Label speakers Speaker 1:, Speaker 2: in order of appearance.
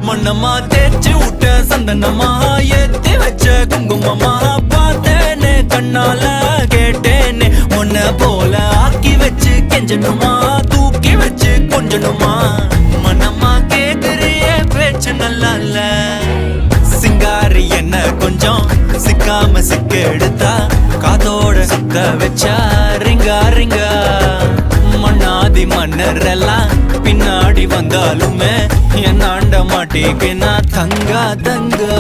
Speaker 1: மண்ணம்மா தேய்ச்சி விட்ட சந்தனமா ஏத்தி வச்ச குங்குமமா பார்த்தேனே கண்ணால கேட்டேனே உன்ன போல ஆக்கி வச்சு கெஞ்சணுமா தூக்கி வச்சு கொஞ்சணுமா மனமா கேக்குறிய பேச்சு நல்லா இல்ல சிங்காரி என்ன கொஞ்சம் சிக்காம சிக்க எடுத்தா காதோட சுத்த வச்சா ரிங்கா ரிங்கா மண்ணாதி மன்னர் எல்லாம் பின்னாடி வந்தாலுமே என் ஆண்ட மாட்டேக்கு நான் தங்கா தங்கா